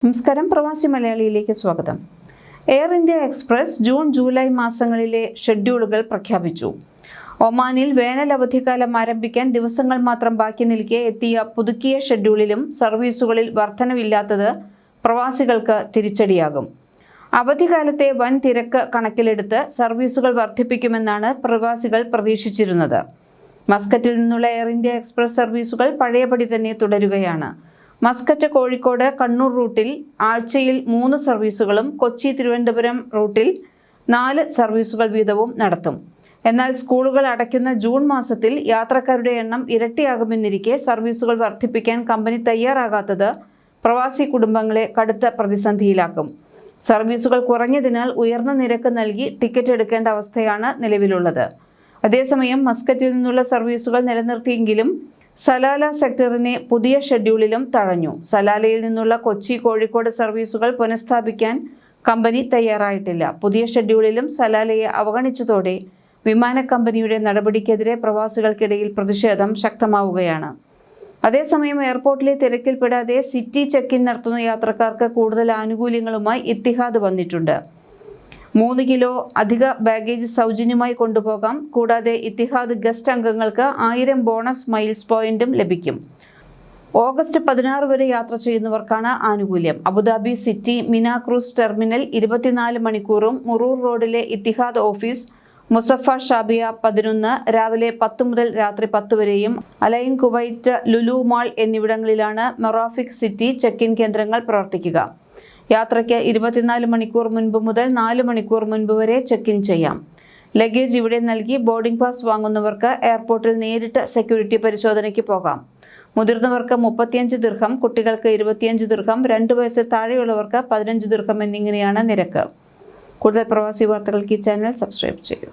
നമസ്കാരം, പ്രവാസി മലയാളിയിലേക്ക് സ്വാഗതം. Air India express June July മാസങ്ങളിലെ ഷെഡ്യൂളുകൾ പ്രഖ്യാപിച്ചു. ഒമാനിൽ വേനൽ അവധിക്കാലം ആരംഭിക്കാൻ ദിവസങ്ങൾ മാത്രം ബാക്കി നിൽക്കെ എത്തിയ പുതുക്കിയ ഷെഡ്യൂളിലും സർവീസുകളിൽ വർധനവില്ലാത്തത് പ്രവാസികൾക്ക് തിരിച്ചടിയാകും. അവധിക്കാലത്തെ വൻ തിരക്ക് കണക്കിലെടുത്ത് സർവീസുകൾ വർദ്ധിപ്പിക്കുമെന്നാണ് പ്രവാസികൾ പ്രതീക്ഷിച്ചിരുന്നത്. മസ്കറ്റിൽ നിന്നുള്ള എയർ ഇന്ത്യ എക്സ്പ്രസ് സർവീസുകൾ പഴയപടി തന്നെ തുടരുകയാണ്. മസ്കറ്റ് കോഴിക്കോട് കണ്ണൂർ റൂട്ടിൽ ആഴ്ചയിൽ 3 സർവീസുകളും കൊച്ചി തിരുവനന്തപുരം റൂട്ടിൽ 4 സർവീസുകൾ വീതവും നടത്തും. എന്നാൽ സ്കൂളുകൾ അടയ്ക്കുന്ന ജൂൺ മാസത്തിൽ യാത്രക്കാരുടെ എണ്ണം ഇരട്ടിയാകുമെന്നിരിക്കെ സർവീസുകൾ വർദ്ധിപ്പിക്കാൻ കമ്പനി തയ്യാറാകാത്തത് പ്രവാസി കുടുംബങ്ങളെ കടുത്ത പ്രതിസന്ധിയിലാക്കും. സർവീസുകൾ കുറഞ്ഞതിനാൽ ഉയർന്ന നിരക്ക് നൽകി ടിക്കറ്റ് എടുക്കേണ്ട അവസ്ഥയാണ് നിലവിലുള്ളത്. അതേസമയം മസ്കറ്റിൽ നിന്നുള്ള സർവീസുകൾ നിലനിർത്തിയെങ്കിലും സലാല സെക്ടറിനെ പുതിയ ഷെഡ്യൂളിലും തഴഞ്ഞു. സലാലയിൽ നിന്നുള്ള കൊച്ചി കോഴിക്കോട് സർവീസുകൾ പുനഃസ്ഥാപിക്കാൻ കമ്പനി തയ്യാറായിട്ടില്ല. പുതിയ ഷെഡ്യൂളിലും സലാലയെ അവഗണിച്ചതോടെ വിമാന കമ്പനിയുടെ നടപടിക്കെതിരെ പ്രവാസികൾക്കിടയിൽ പ്രതിഷേധം ശക്തമാവുകയാണ്. അതേസമയം എയർപോർട്ടിലെ തിരക്കിൽപ്പെടാതെ സിറ്റി ചെക്ക് ഇൻ നടത്തുന്ന യാത്രക്കാർക്ക് കൂടുതൽ ആനുകൂല്യങ്ങളുമായി ഇത്തിഹാദ് വന്നിട്ടുണ്ട്. 3 കിലോ അധിക ബാഗേജ് സൗജന്യമായി കൊണ്ടുപോകാം. കൂടാതെ ഇത്തിഹാദ് ഗസ്റ്റ് അംഗങ്ങൾക്ക് 1000 ബോണസ് മൈൽസ് പോയിന്റും ലഭിക്കും. ഓഗസ്റ്റ് 16 വരെ യാത്ര ചെയ്യുന്നവർക്കാണ് ആനുകൂല്യം. അബുദാബി സിറ്റി മിന ക്രൂസ് ടെർമിനൽ 24 മണിക്കൂറും മുറൂർ റോഡിലെ ഇത്തിഹാദ് ഓഫീസ് മുസഫ ഷാബിയ 11 രാവിലെ 10 മുതൽ രാത്രി 10 വരെയും അലൈൻ കുവൈറ്റ് ലുലു മാൾ എന്നിവിടങ്ങളിലാണ് മൊറാഫിക് സിറ്റി ചെക്ക് ഇൻ കേന്ദ്രങ്ങൾ പ്രവർത്തിക്കുക. യാത്രയ്ക്ക് 24 മണിക്കൂർ മുൻപ് മുതൽ 4 മണിക്കൂർ മുൻപ് വരെ ചെക്ക് ഇൻ ചെയ്യാം. ലഗേജ് ഇവിടെ നൽകി ബോർഡിംഗ് പാസ് വാങ്ങുന്നവർക്ക് എയർപോർട്ടിൽ നേരിട്ട് സെക്യൂരിറ്റി പരിശോധനയ്ക്ക് പോകാം. മുതിർന്നവർക്ക് 35 ദിർഹം, കുട്ടികൾക്ക് 25 ദിർഹം, 2 വയസ്സിൽ താഴെയുള്ളവർക്ക് 15 ദിർഹം എന്നിങ്ങനെയാണ് നിരക്ക്. കൂടുതൽ പ്രവാസി വാർത്തകൾക്ക് ഈ ചാനൽ സബ്സ്ക്രൈബ് ചെയ്യൂ.